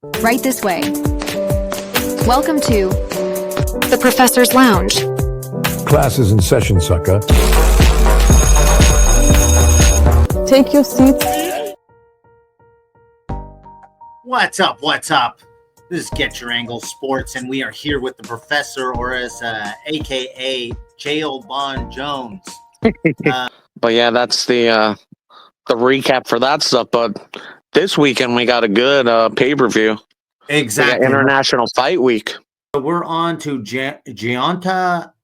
Right this way. Welcome to the Professor's Lounge. Class is in session, sucker. Take your seats. What's up? What's up? This is Get Your Angle Sports, and we are here with the professor, or as AKA Jail Bond Jones. But yeah, that's the recap for that stuff. But this weekend we got a good pay-per-view. Exactly. International Fight Week. We're on to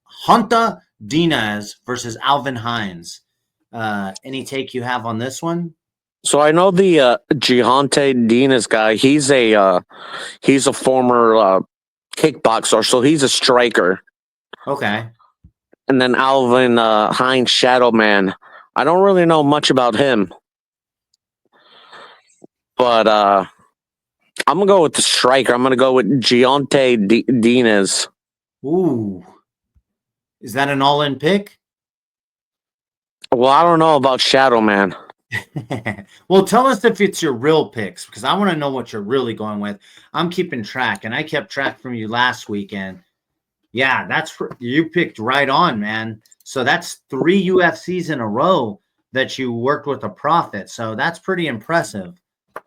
Hunter Diaz versus Alvin Hines. Any take you have on this one? So I know the Gihante Dinas guy. He's a former kickboxer, so he's a striker. Okay. And then Alvin Hines Shadow Man. I don't really know much about him, but I'm gonna go with the striker. I'm gonna go with Gihante Dinas. Ooh, is that an all-in pick? Well, I don't know about Shadow Man. Well, tell us if it's your real picks, because I want to know what you're really going with. I'm keeping track, and I kept track from you last weekend. Yeah, you picked right on, man. So that's 3 UFCs in a row that you worked with a profit. So that's pretty impressive.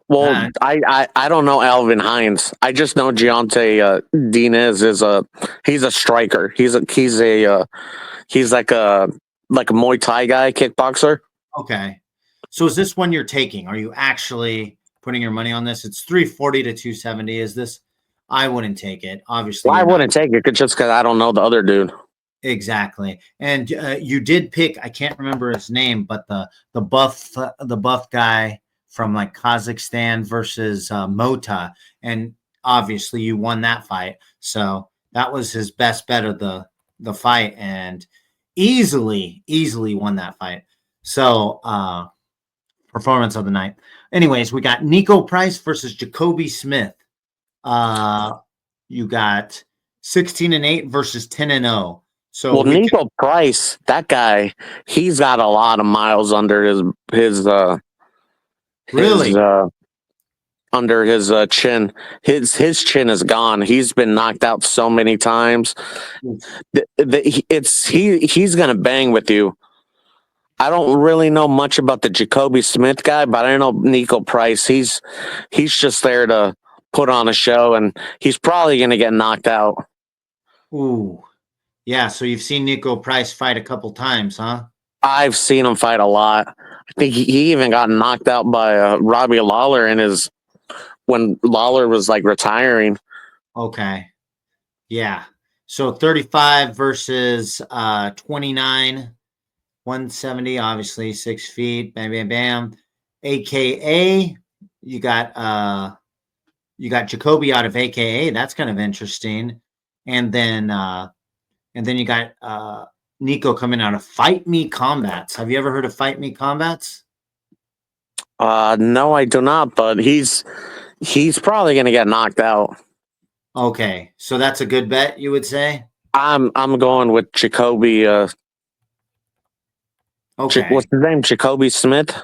Well, I don't know Alvin Hines. I just know Gihante Dinas he's a striker. He's like a Muay Thai guy, kickboxer. Okay. So is this one you're taking? Are you actually putting your money on this? It's 340 to 270. Is this? I wouldn't take it. Obviously, well, I wouldn't take it just because I don't know the other dude. Exactly. And you did pick. I can't remember his name, but the buff guy from like Kazakhstan versus Mota, and obviously you won that fight. So that was his best bet of the fight, and easily won that fight. So performance of the night. Anyways, we got Nico Price versus Jacoby Smith. You got 16-8 versus 10-0. So well, Nico Price, that guy, he's got a lot of miles under his under his chin. His chin is gone. He's been knocked out so many times. He's gonna bang with you. I don't really know much about the Jacoby Smith guy, but I know Nico Price. He's just there to put on a show, and he's probably going to get knocked out. Ooh, yeah. So you've seen Nico Price fight a couple times, huh? I've seen him fight a lot. I think he even got knocked out by Robbie Lawler when Lawler was like retiring. Okay, yeah. So 35 versus 29. 170, obviously 6 feet. Bam, bam, bam. AKA, you got Jacoby out of AKA. That's kind of interesting. And then you got Nico coming out of Fight Me Combats. Have you ever heard of Fight Me Combats? No, I do not. But he's probably gonna get knocked out. Okay, so that's a good bet, you would say. I'm going with Jacoby. Okay. What's his name? Jacoby Smith?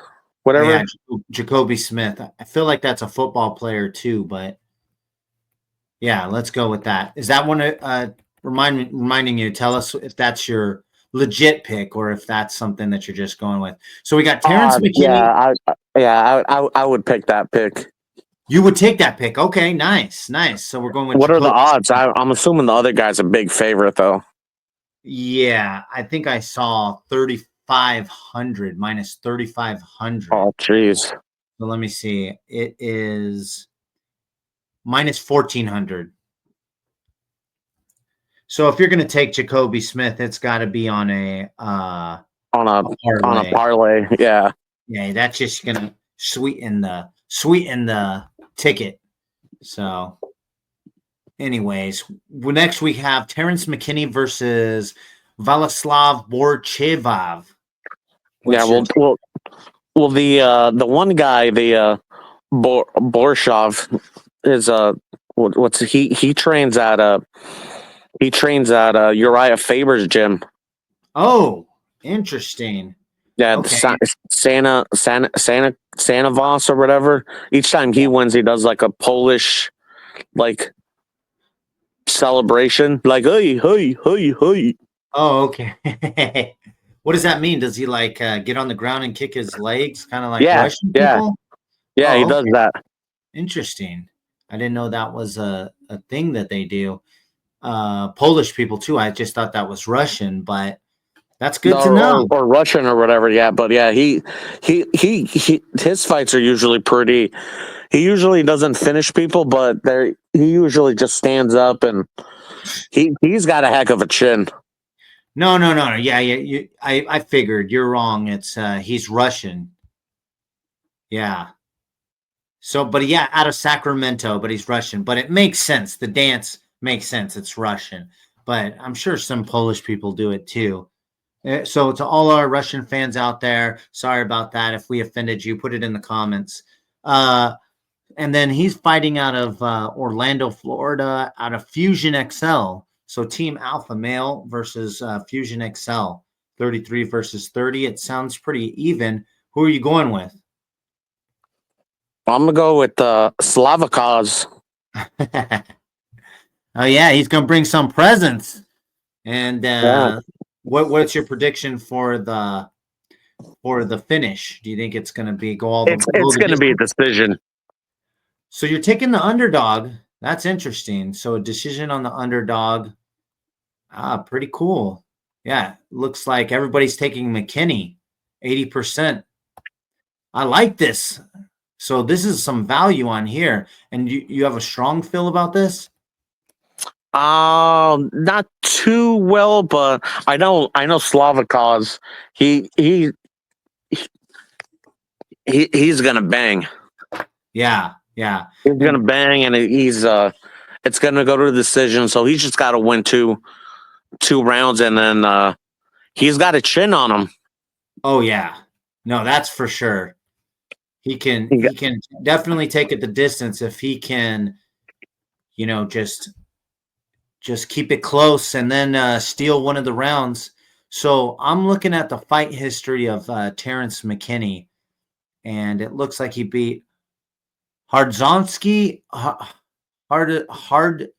Whatever. Yeah, Jacoby Smith. I feel like that's a football player too, but yeah, let's go with that. Is that one reminding you? Tell us if that's your legit pick or if that's something that you're just going with. So we got Terrence McKinney. I would pick that pick. You would take that pick. Okay, nice. So we're going with What Jacoby. are the odds? I'm assuming the other guy's a big favorite though. Yeah, I think I saw 3,500 minus 3,500. Oh, jeez. So let me see. It is minus 1,400. So if you're going to take Jacoby Smith, it's got to be on a parlay. Yeah. Yeah, that's just going to sweeten the ticket. So, anyways, next we have Terrence McKinney versus Vladislav Borchevav. Yeah, well, the one guy, the Borshov is he trains at Uriah Faber's gym. Oh, interesting. Yeah, Okay. Santa Voss or whatever. Each time he wins, he does like a Polish like celebration, like hey, hey, hey, hey. Oh, okay. What does that mean? Does he like get on the ground and kick his legs, kind of like Yeah, Russian yeah, people? yeah. He Oh, does okay. that. Interesting. I didn't know that was a thing that they do. Polish people too. I just thought that was Russian, but that's good to know. Or Russian or whatever. Yeah, but yeah, he his fights are usually pretty. He usually doesn't finish people, but he usually just stands up and he's got a heck of a chin. No, no, no, no. Yeah, yeah. I figured you're wrong. It's he's Russian. Yeah. So, but yeah, out of Sacramento, but he's Russian. But it makes sense. The dance makes sense. It's Russian, but I'm sure some Polish people do it too. So, to all our Russian fans out there, sorry about that. If we offended you, put it in the comments. And then he's fighting out of Orlando, Florida, out of Fusion XL. So, Team Alpha Male versus Fusion XL, 33 versus 30. It sounds pretty even. Who are you going with? I'm gonna go with Slavikaz. Oh yeah, he's gonna bring some presents. And Yeah, what's your prediction for the finish? Do you think it's gonna be go it's the gonna be a distance? decision. So you're taking the underdog. That's interesting. So a decision on the underdog. Ah, pretty cool. Yeah, looks like everybody's taking McKinney, 80%. I like this. So this is some value on here. And you have a strong feel about this? Not too well, but I know Slavikaz. He he he's gonna bang. Yeah, yeah. He's gonna And bang, and it's gonna go to the decision. So he's just got to win two rounds, and then he's got a chin on him. oh yeah. No, that's for sure. He can He got- he can definitely take it the distance if he can, you know, just keep it close and then steal one of the rounds. So I'm looking at the fight history of Terrence McKinney, and it looks like he beat Hardzonski, Hard Hadzovic.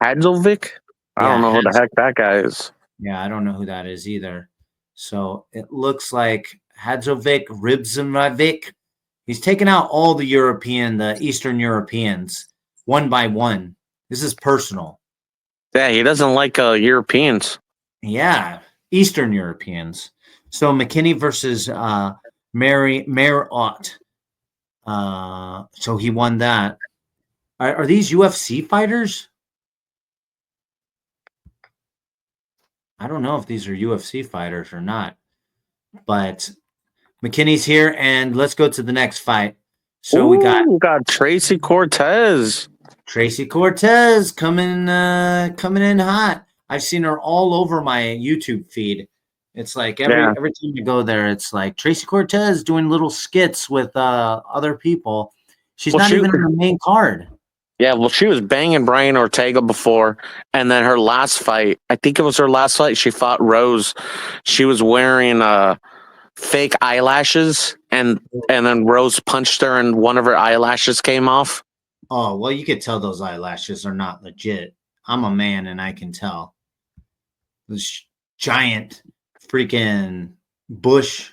Hadzovic. I don't Yeah, know who the heck that guy is. yeah, I don't know who that is either. So it looks like Hadzovic, Ribzimovic. He's taken out all the Eastern Europeans, one by one. This is personal. Yeah, he doesn't like Europeans. Yeah, Eastern Europeans. So McKinney versus Mary Ott. So he won that. Are these UFC fighters? I don't know if these are UFC fighters or not, but McKinney's here, and let's go to the next fight. So Ooh, we got Tracy Cortez. Tracy Cortez coming in hot. I've seen her all over my YouTube feed. It's like Yeah. every time you go there, it's like Tracy Cortez doing little skits with other people. She's Well, not she even on the main card. Yeah, well, she was banging Brian Ortega before, and then her last fight, I think it was her last fight, she fought Rose. She was wearing fake eyelashes, and then Rose punched her, and one of her eyelashes came off. Oh, well, you could tell those eyelashes are not legit. I'm a man and I can tell. Those giant freaking bush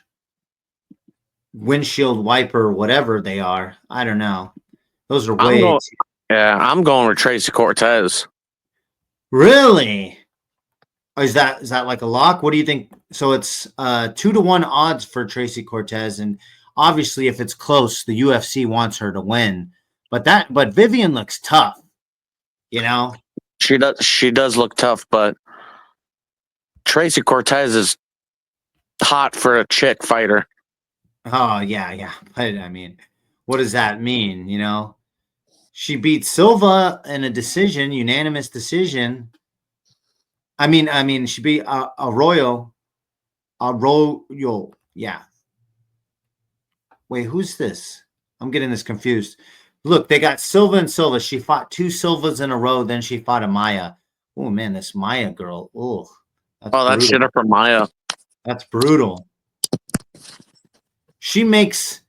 windshield wiper, whatever they are. I don't know. Those are I'm way going, yeah, I'm going with Tracy Cortez. really. Is that like a lock? What do you think? So it's 2-1 odds for Tracy Cortez, and obviously, if it's close, the UFC wants her to win. But Vivian looks tough. You know. She does look tough, but Tracy Cortez is hot for a chick fighter. Oh yeah, yeah. But I mean, what does that mean? You know, she beat Silva in a decision, unanimous decision. I mean, she beat Arroyo. Yeah. Wait, who's this? I'm getting this confused. Look, they got Silva and Silva. She fought two Silvas in a row. Then she fought a Maya. Oh man, this Maya girl. Oh, that's Oh, that shit brutal. up for Maya. That's brutal. She makes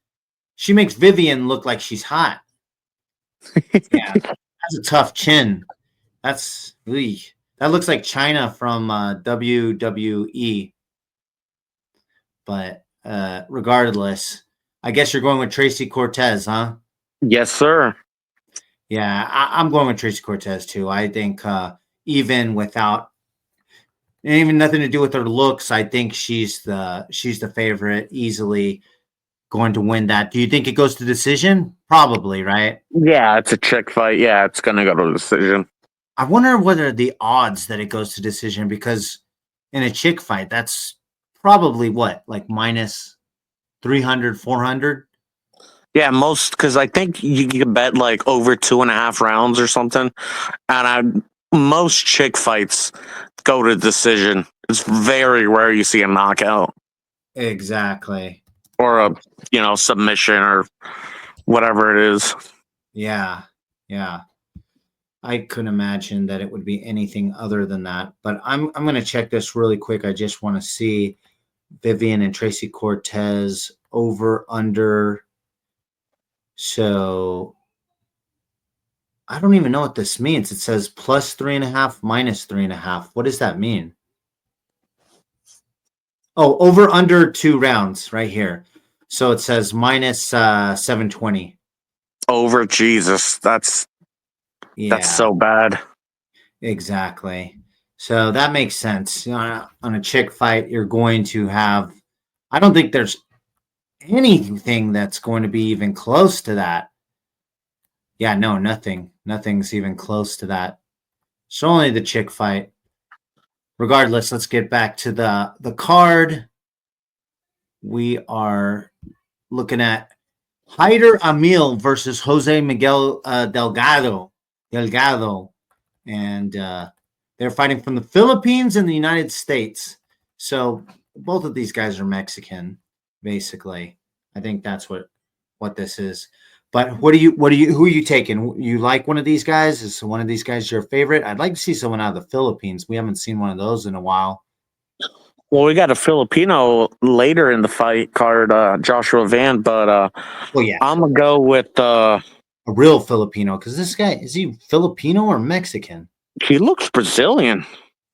Vivian look like she's hot. Yeah, that's a tough chin. That's that looks like China from WWE. But regardless, I guess you're going with Tracy Cortez, huh? Yes, sir. Yeah, I'm going with Tracy Cortez too. I think even without even nothing to do with her looks, I think she's the favorite, easily going to win that. Do you think it goes to decision? Probably, right? Yeah, it's a chick fight. Yeah, it's gonna go to decision. I wonder what are the odds that it goes to decision, because in a chick fight, that's probably what, like minus 300, 400. Yeah, most because I think you can bet like over 2.5 rounds or something, and most chick fights go to decision. It's very rare you see a knockout Exactly. or a submission or whatever it is. Yeah. Yeah. I couldn't imagine that it would be anything other than that. But I'm going to check this really quick. I just want to see Vivian and Tracy Cortez over under. So I don't even know what this means. It says plus 3.5, minus 3.5. What does that mean? Oh, over under 2 rounds right here. So it says minus 720. Over Jesus, that's Yeah, so bad. exactly. So that makes sense. On a chick fight, you're going to have, I don't think there's anything that's going to be even close to that. Yeah, no, nothing. Nothing's even close to that. It's only the chick fight. Regardless, let's get back to the card. We are looking at Hyder Amil versus Jose Miguel Delgado. And they're fighting from the Philippines and the United States. So both of these guys are Mexican, basically. I think that's what this is. But who are you taking? You like one of these guys? Is one of these guys your favorite? I'd like to see someone out of the Philippines. We haven't seen one of those in a while. Well, we got a Filipino later in the fight card, Joshua Van, but Oh yeah, I'm gonna go with a real Filipino, because this guy, is he Filipino or Mexican? he looks Brazilian.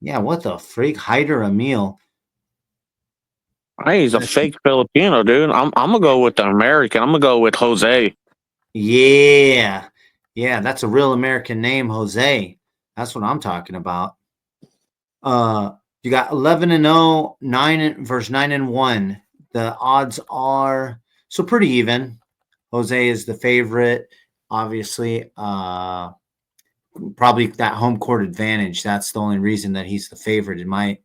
Yeah, what the freak? Hyder Emil. Hey, he's a fake Filipino, dude. I'm gonna go with the American. I'm gonna go with Jose. Yeah. Yeah, that's a real American name, Jose. That's what I'm talking about. You got 11-0, 9 versus 9-1. The odds are so pretty even. Jose is the favorite, obviously. Probably that home court advantage. That's the only reason that he's the favorite in my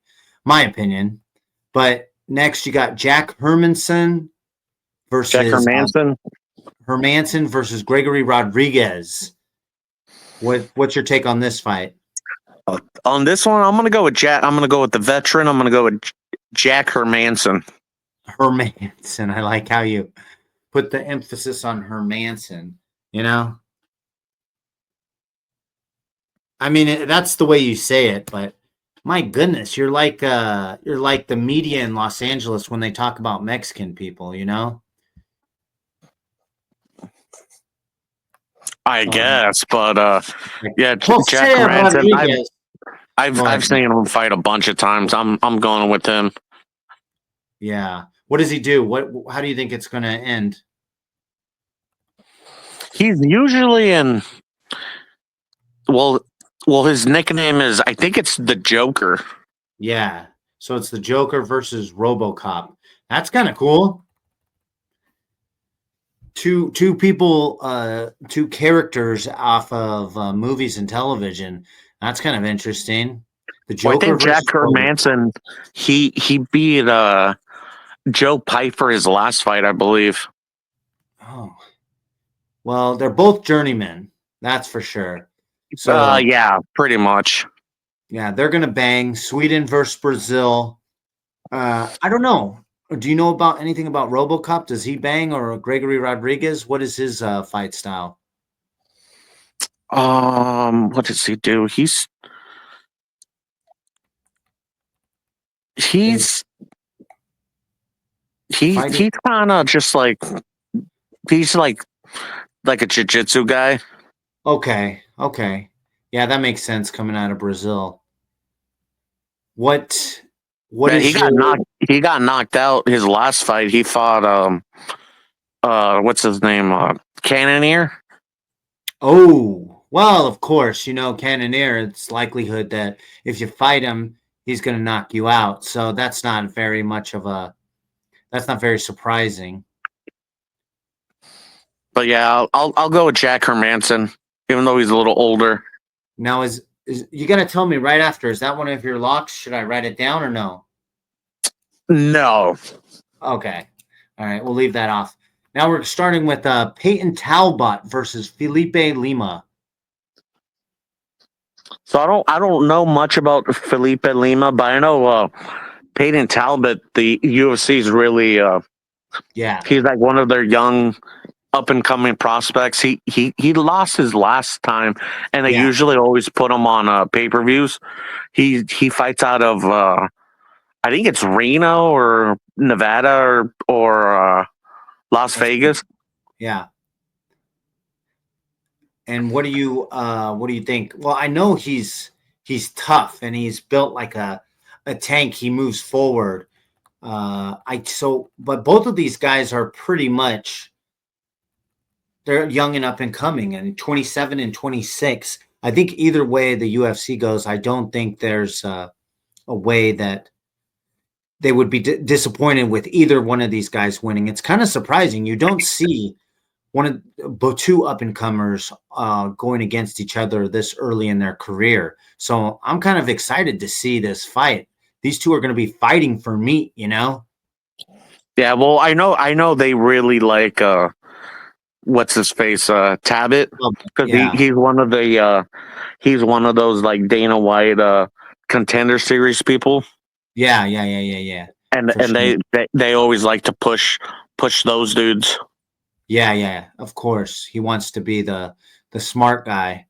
opinion. But next you got Jack Hermanson versus Jack Hermanson. Hermanson versus Gregory Rodriguez. What's your take on this fight? On this one, I'm gonna go with Jack. I'm gonna go with the veteran. I'm gonna go with Jack Hermanson. Hermanson. I like how you put the emphasis on Hermanson. You know, I mean that's the way you say it, but my goodness, you're like the media in Los Angeles when they talk about Mexican people. You know. I guess, but yeah, Jack Jose Hermanson. Rodriguez. I've seen him fight a bunch of times. I'm going with him. Yeah. What does he do? How do you think it's going to end? He's usually in. Well, his nickname is. I think it's the Joker. Yeah. So it's the Joker versus RoboCop. That's kind of cool. Two people, two characters off of movies and television. That's kind of interesting. The Joker. I think Jack Hermanson. He beat Joe Piper his last fight, I believe. Oh. Well, they're both journeymen. That's for sure. So yeah, pretty much. Yeah, they're gonna bang. Sweden versus Brazil. I don't know. Do you know about anything about RoboCop? Does he bang, or Gregory Rodriguez? What is his fight style? What does he do? He's he's kind of just like he's like a jiu-jitsu guy. Okay. Okay. Yeah, that makes sense coming out of Brazil. What what Yeah, is your he got knocked out his last fight. He fought what's his name? Cannonier. Oh, well, of course, Cannoneer, it's likelihood that if you fight him, he's going to knock you out. So that's not very surprising. But yeah, I'll go with Jack Hermanson, even though he's a little older. Now is you got to tell me right after, is that one of your locks? Should I write it down or no? No. Okay. All right, we'll leave that off. Now we're starting with Peyton Talbot versus Felipe Lima. So I don't know much about Felipe Lima, but I know Peyton Talbot, the UFC's really Yeah. he's like one of their young up and coming prospects. He lost his last time, and they Yeah. usually always put him on pay-per-views. He fights out of I think it's Reno or Nevada or Las That's Vegas. yeah. And what do you think? Well, I know he's tough and he's built like a tank. He moves forward. But both of these guys are pretty much they're young and up and coming, and 27 and 26. I think either way the UFC goes, I don't think there's a way that they would be disappointed with either one of these guys winning. It's kind of surprising. You don't see two up and comers going against each other this early in their career. So I'm kind of excited to see this fight. These two are going to be fighting for meat. Yeah, well, I know they really like what's his face Tabit, Well, because yeah, he's one of those like Dana White contender series people, yeah, and for sure. they always like to push those dudes. Yeah, of course. He wants to be the smart guy.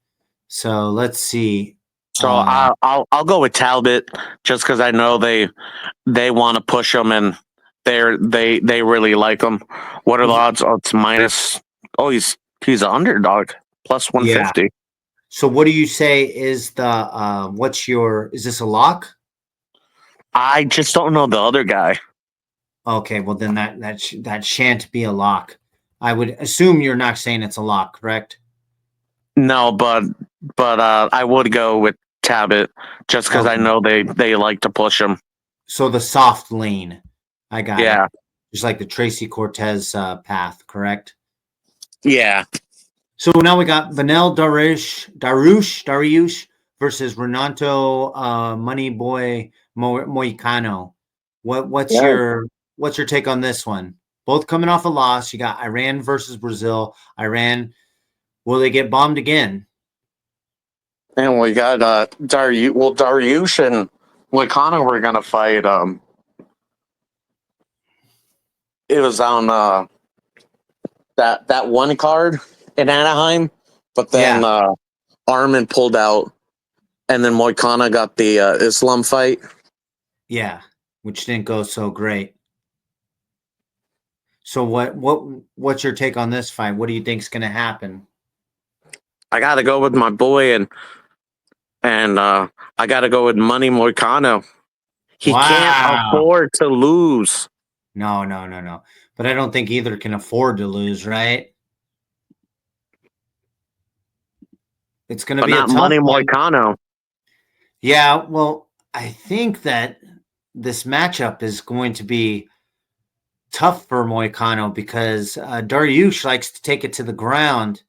So let's see. So I'll go with Talbot just because I know they want to push him, and they really like him. What are the odds? Oh, it's minus. Oh, he's an underdog plus Yeah. 150. So what do you say is is this a lock? I just don't know the other guy. Okay, well then that shan't be a lock. I would assume you're not saying it's a lock, correct? No, but I would go with Tabit just because I Okay. know they like to push him. So the soft lane. I got it. Yeah, Just like the Tracy Cortez path, correct? yeah. So now we got Vanel Dariush versus Renato Money Boy Moicano. Yeah. What's your take on this one? Both coming off a loss. You got Iran versus Brazil. Iran, will they get bombed again? And we got Dariush and Wakana were gonna fight. It was on that one card in Anaheim, but then Yeah, Armin pulled out, and then Moicano got the Islam fight. yeah, which didn't go so great. So what's your take on this fight? What do you think's going to happen? I got to go with my boy, and I got to go with Money Moicano. He can't Wow. afford to lose, No. But I don't think either can afford to lose, right? It's going to but be a not tough Money one. Moicano. Yeah, well, I think that this matchup is going to be tough for Moicano because Dariush likes to take it to the ground.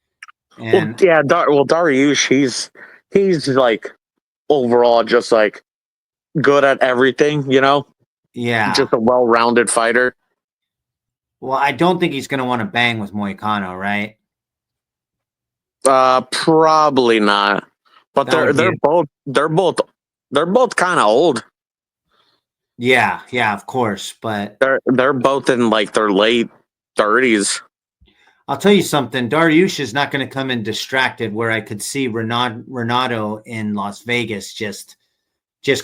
Well, And yeah, Dariush, he's like overall just like good at everything, yeah, just a well-rounded fighter. well, I don't think he's going to want to bang with Moicano, right? Probably not. But That would be, they're both kind of old. yeah, of course. But They're both in like their late 30s. I'll tell you something. Dariush is not going to come in distracted where I could see Renato in Las Vegas just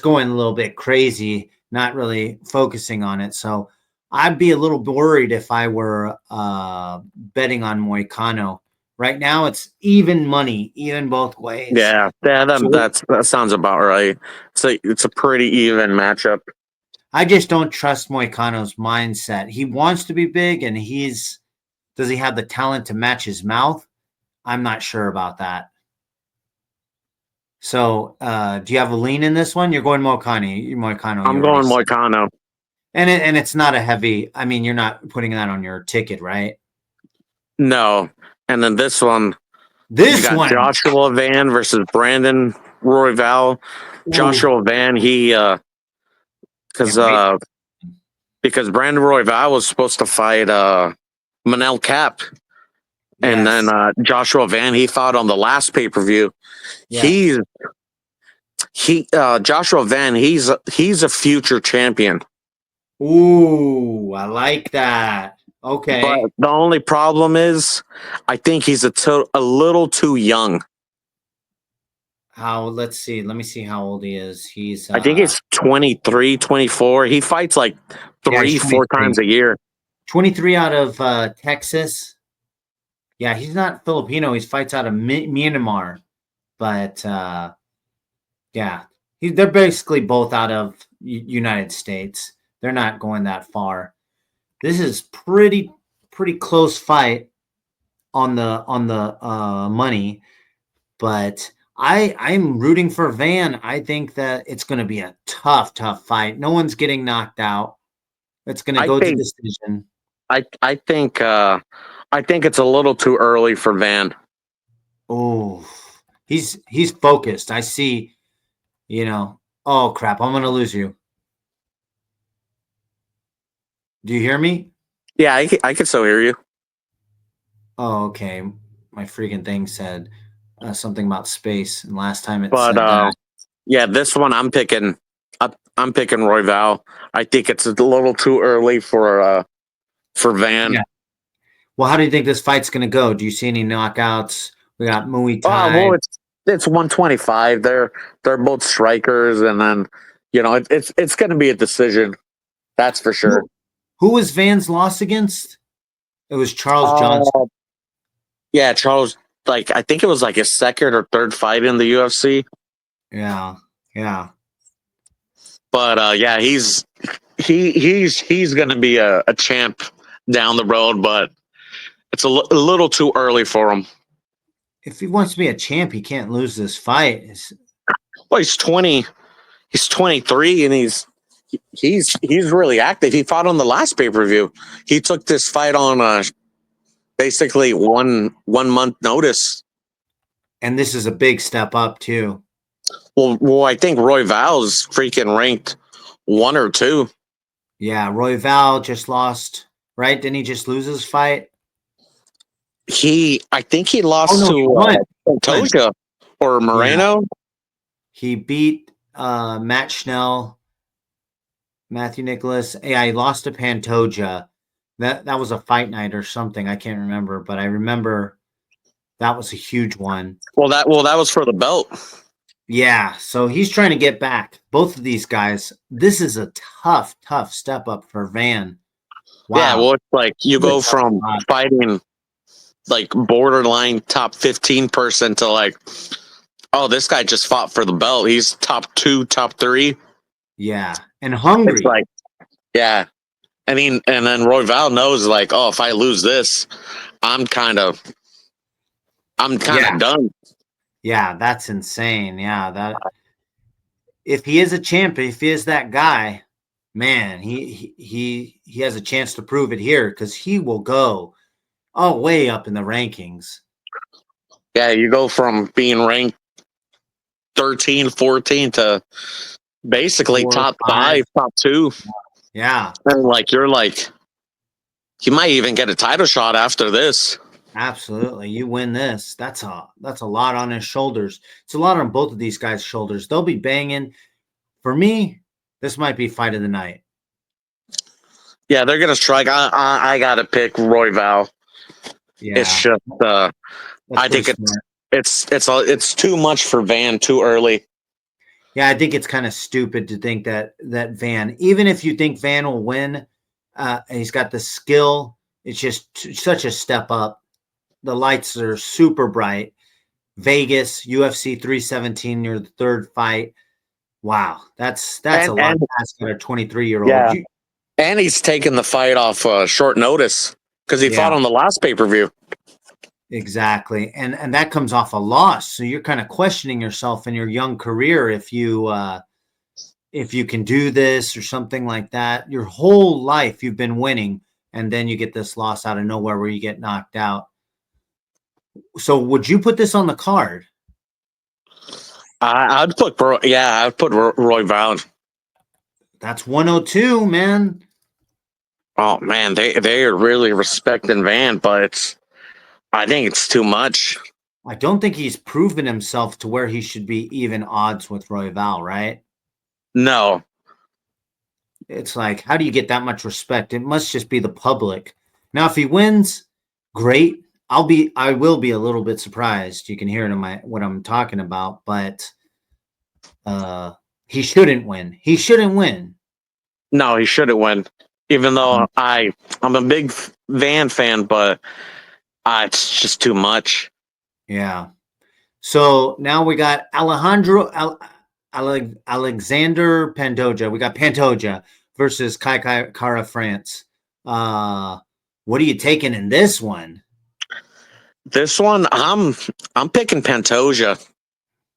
going a little bit crazy, not really focusing on it. So I'd be a little worried if I were betting on Moicano. Right now, it's even money, even both ways. Yeah, So that sounds about right. It's a pretty even matchup. I just don't trust Moicano's mindset. He wants to be big, and does he have the talent to match his mouth? I'm not sure about that. So, do you have a lean in this one? You're going Moicano. You I'm already going said. Moicano. And it's not a heavy. I mean, you're not putting that on your ticket, right? No, and then this one, you This got one, Joshua Van versus Brandon Royval. ooh, Joshua Van, because can't wait. because Brandon Royval was supposed to fight Manel Cap, and then Yes, Joshua Van, he fought on the last pay per view. yeah. Joshua Van, he's a future champion. Ooh, I like that. But Okay. the only problem is, I think he's a little too young. Let's see. Let me see how old he is. He's I think he's 23, 24. He fights like yeah, he's three, four 23. times a year. 23 out of Texas. Yeah, he's not Filipino. He fights out of Myanmar. But yeah, they're basically both out of United States. They're not going that far. This is pretty close fight on the money, but I'm rooting for Van. I think that it's going to be a tough fight. No one's getting knocked out. It's going to I go to think decision. I think it's a little too early for Van. Oh, he's focused. I see. Oh crap! I'm going to lose you. Do you hear me? Yeah, I can still hear you. Oh, okay. My freaking thing said something about space, and last time it But said that. yeah, this one I'm picking Royval. I think it's a little too early for Van. Yeah. Well, how do you think this fight's going to go? Do you see any knockouts? We got Muay Oh Thai. well, it's 125. They're both strikers, and then it's going to be a decision. That's for sure. Who was Van's loss against? It was Charles Johnson. Uh, yeah, Charles. Like I think it was like his second or third fight in the UFC. Yeah, yeah, But yeah, he's going to be a champ down the road, but it's a little too early for him. if he wants to be a champ, he can't lose this fight. Well, he's 20. He's 23, and he's really active. He fought on the last pay per view. He took this fight on basically 1 month notice. And this is a big step up too. Well, I think Roy Val's freaking ranked 1 or 2. Yeah, Roy Val just lost, right? Didn't he just lose his fight? I think he lost Oh no, he to won. Pantoja or Moreno. He beat Matt Schnell, Matthew Nicholas. Yeah, he lost to Pantoja. That was a fight night or something. I can't remember, but I remember that was a huge one. Well, that was for the belt. Yeah, so he's trying to get back. Both of these guys. This is a tough step up for Van. Wow. Yeah, well, it's like you go from spot. fighting like borderline top 15 person to like, oh, this guy just fought for the belt. He's top 2, top 3. Yeah, and hungry. It's like, yeah. I mean, and then Roy Val knows like, oh, if I lose this, I'm kind of done. Yeah, that's insane. Yeah, that if he is a champ, if he is that guy, man, he has a chance to prove it here because he will go way up in the rankings. Yeah, you go from being ranked 13, 14 to basically 4, top 5. 5, top 2. Yeah, And like you're like, he might even get a title shot after this. absolutely. You win this. That's a lot on his shoulders. It's a lot on both of these guys' shoulders. They'll be banging. For me, this might be fight of the night. Yeah, they're gonna strike. I gotta pick Roy Val. Yeah, It's just I think it's too much for Van too early. Yeah, I think it's kind of stupid to think that Van, even if you think Van will win, he's got the skill. It's just such a step up. the lights are super bright. Vegas, UFC 317, you're the third fight. Wow, that's a lot to ask for a 23-year-old. Yeah. And he's taking the fight off short notice because he fought on the last pay-per-view. Exactly. And that comes off a loss. So you're kind of questioning yourself in your young career if you can do this or something like that. Your whole life you've been winning, and then you get this loss out of nowhere where you get knocked out. So would you put this on the card? I'd put Roy Val. That's 102, man. Oh man, they are really respecting Van, but I think it's too much. I don't think he's proven himself to where he should be even odds with Royval, right? No. It's like, how do you get that much respect? It must just be the public. Now, if he wins, great. I will be a little bit surprised. You can hear it in what I'm talking about, but he shouldn't win. He shouldn't win. No, he shouldn't win. Even though I'm a big Van fan, but it's just too much. Yeah. So now we got Alexander Pantoja. We got Pantoja versus Kai Kara France. What are you taking in this one? This one, I'm picking Pantoja.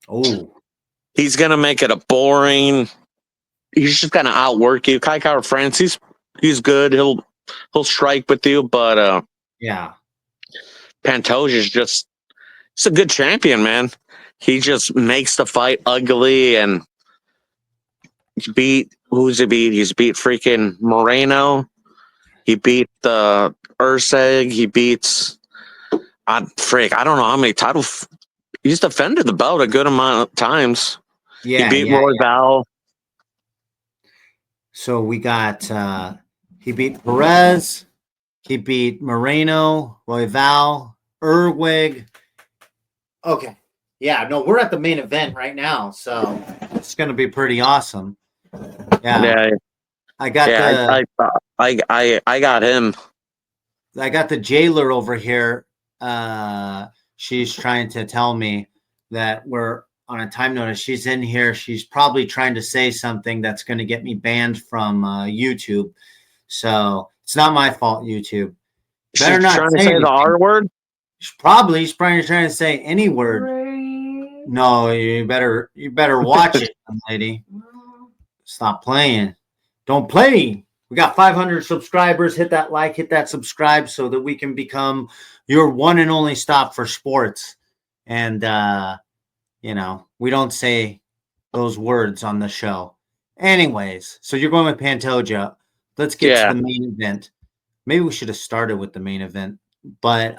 Oh, he's gonna make it a boring. He's just gonna outwork you. Kai Kara France, he's good. He'll strike with you, but yeah. Pantoja's he's a good champion, man. He just makes the fight ugly, and who's he beat? He's beat freaking Moreno. He beat the Urseg. He beats I don't know how many titles. He's defended the belt a good amount of times. Yeah, he beat Royval. So we got he beat Perez. He beat Moreno, Royval, Erwig. Okay. Yeah, no, we're at the main event right now, so it's going to be pretty awesome. Yeah. I got I got him. I got the jailer over here. She's trying to tell me that we're on a time notice. She's in here. She's probably trying to say something that's going to get me banned from YouTube. So it's not my fault, YouTube. Better she's not trying to say anything. The R word? She's probably trying to say any word. No, you better watch it, lady. Stop playing. Don't play. We got 500 subscribers. Hit that like, hit that subscribe so that we can become your one and only stop for sports. And, we don't say those words on the show. Anyways, so you're going with Pantoja. Let's get to the main event. Maybe we should have started with the main event, but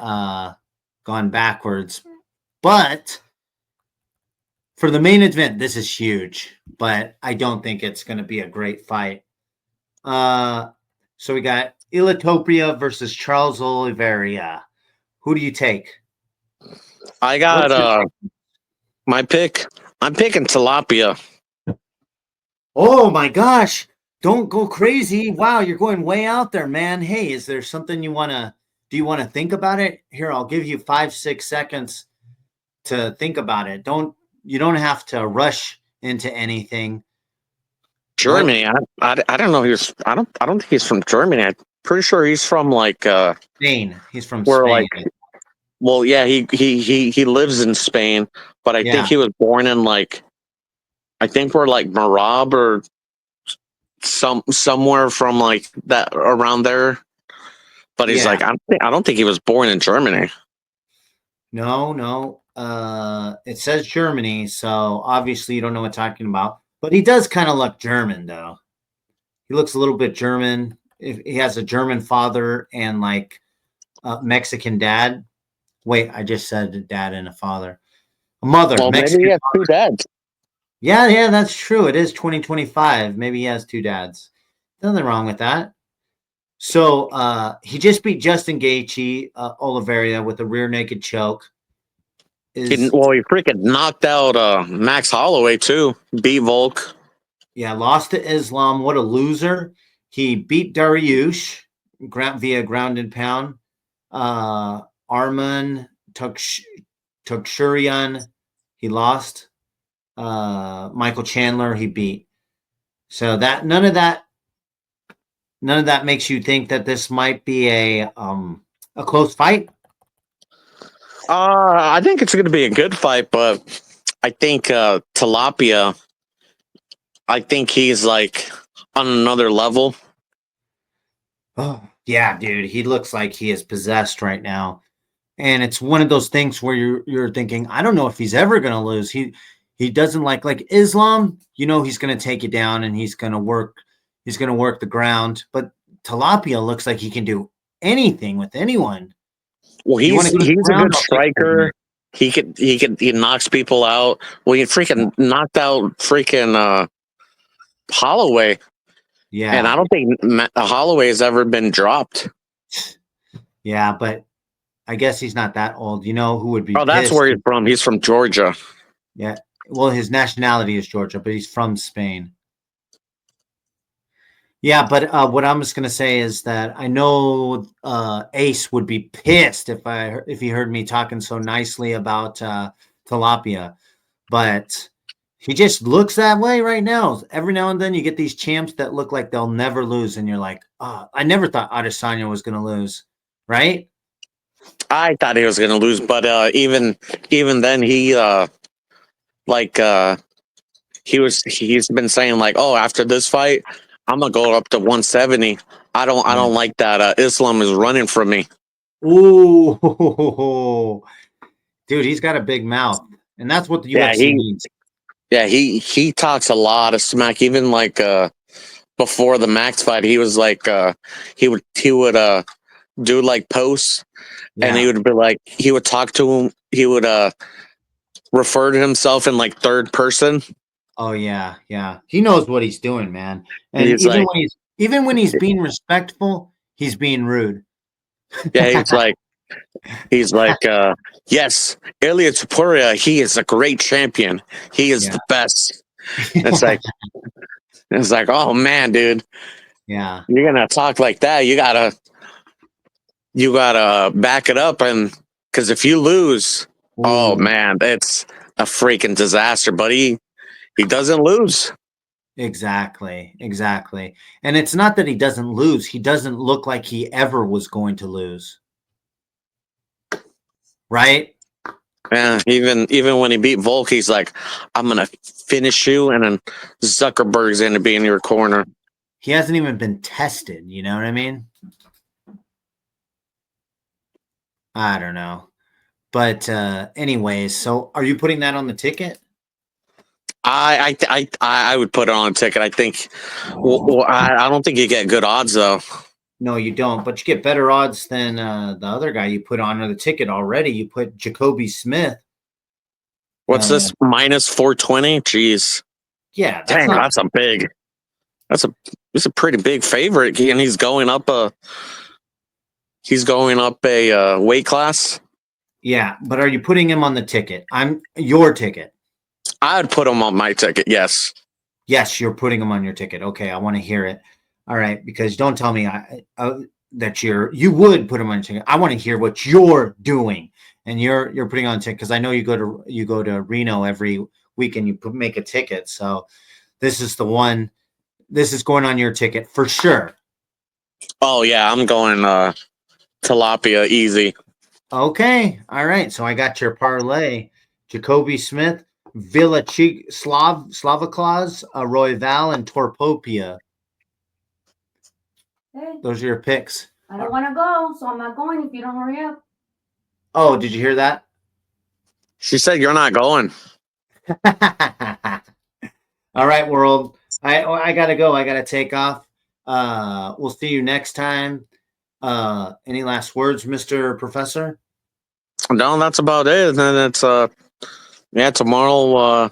gone backwards. But for the main event, this is huge, but I don't think it's going to be a great fight. So we got Ilatopia versus Charles Oliveira. Who do you take? I got my pick. I'm picking Tilapia. Oh my gosh. Don't go crazy. Wow, you're going way out there, man. Hey, is there something you want to think about it? Here, I'll give you 5-6 seconds to think about it. You don't have to rush into anything. Germany. I don't know. I don't think he's from Germany. I'm pretty sure he's from Spain. He's from Spain. Well, yeah, he lives in Spain, but I think he was born in I think we're Marab or somewhere from that around there. But he's I don't think he was born in Germany. No. It says Germany, so obviously you don't know what I'm talking about. But he does kind of look German, though. He looks a little bit German. He has a German father and a Mexican dad. Wait, I just said a dad and a father. A mother. Well, Mexican maybe he has two dads. Yeah, that's true. It is 2025. Maybe he has two dads. Nothing wrong with that. So he just beat Justin Gaethje, Oliveira with a rear naked choke. He freaking knocked out Max Holloway too. Beat Volk. Yeah, lost to Islam. What a loser. He beat Dariush via ground and pound. Arman Tukshurian, he lost. Michael Chandler, he beat. So that none of that makes you think that this might be a close fight. I think it's going to be a good fight, but I think Tilapia. I think he's like on another level. Oh yeah, dude, he looks like he is possessed right now, and it's one of those things where you're thinking, I don't know if he's ever going to lose. He doesn't like Islam. You know, he's going to take you down and he's going to work the ground. But Tilapia looks like he can do anything with anyone. Well, You wanna he's go to the a ground, good I'll take it with striker. He knocks people out. Well, he freaking knocked out freaking Holloway, and Yeah, I don't think Holloway has ever been dropped. yeah, but I guess he's not that old. You know who would be Oh, that's pissed? where he's from. He's from Georgia. Yeah, well, his nationality is Georgia, but he's from Spain. Yeah, but what I'm just gonna say is that I know Ace would be pissed if he heard me talking so nicely about Tilapia, but he just looks that way right now. Every now and then you get these champs that look like they'll never lose, and you're like, oh, I never thought Adesanya was gonna lose, right? I thought he was going to lose, but even then, like he's been saying like, oh, after this fight, I'm gonna go up to 170. I don't like that. Islam is running from me. Ooh, dude, he's got a big mouth, and that's what the Yeah, UFC needs. he talks a lot of smack. Even like before the Max fight, he was like he would do like posts, and he Yeah. would be like he would talk to him. He would refer to himself in like third person. Oh yeah, yeah. He knows what he's doing, man. And He's like, even when he's being respectful, he's being rude. yeah, he's like, yes, Ilya Topuria, he is a great champion. He is Yeah. the best. It's like, oh man, dude, Yeah. you're gonna talk like that. You gotta back it up, and because if you lose, oh Ooh, man, it's a freaking disaster. But he doesn't lose. exactly. Exactly. And it's not that he doesn't lose. He doesn't look like he ever was going to lose. Right? Yeah, even when he beat Volk, he's like, I'm gonna finish you, and then Zuckerberg's gonna be in your corner. He hasn't even been tested, you know what I mean? I don't know. But anyways, so are you putting that on the ticket? I would put it on a ticket. I think. Well, I don't think you get good odds though. No, you don't, but you get better odds than the other guy you put on the ticket already. You put Jacoby Smith. What's this minus 420? Jeez, Yeah, that's dang, not that's a big. It's a pretty big favorite, and he's going up a weight class. yeah, but are you putting him on the ticket? I'm your ticket. I would put him on my ticket. Yes. Yes, you're putting him on your ticket. Okay, I want to hear it. All right, because don't tell me that you would put him on your ticket. I want to hear what you're doing, and you're putting on a ticket because I know you go to Reno every week and you make a ticket. So this is the one. This is going on your ticket for sure. Oh yeah, I'm going tilapia easy. Okay, all right. So I got your parlay: Jacoby Smith, Villa Slavaclaus, Royval, and Torpopia. Hey, Those are your picks. I don't want to go, so I'm not going if you don't hurry up. Oh, did you hear that? She said you're not going. All right, world. I gotta go. I gotta take off. We'll see you next time. Any last words, Mr. Professor? No, that's about it. And then it's yeah, tomorrow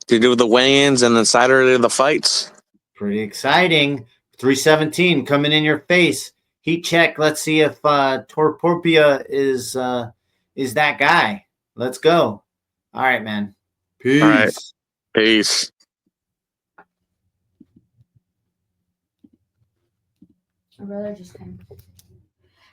to do the weigh-ins, and then Saturday the fights. Pretty exciting. 317 coming in your face. Heat check. Let's see if Torpopia is that guy. Let's go. All right, man. All right. Peace. Peace. My brother just came.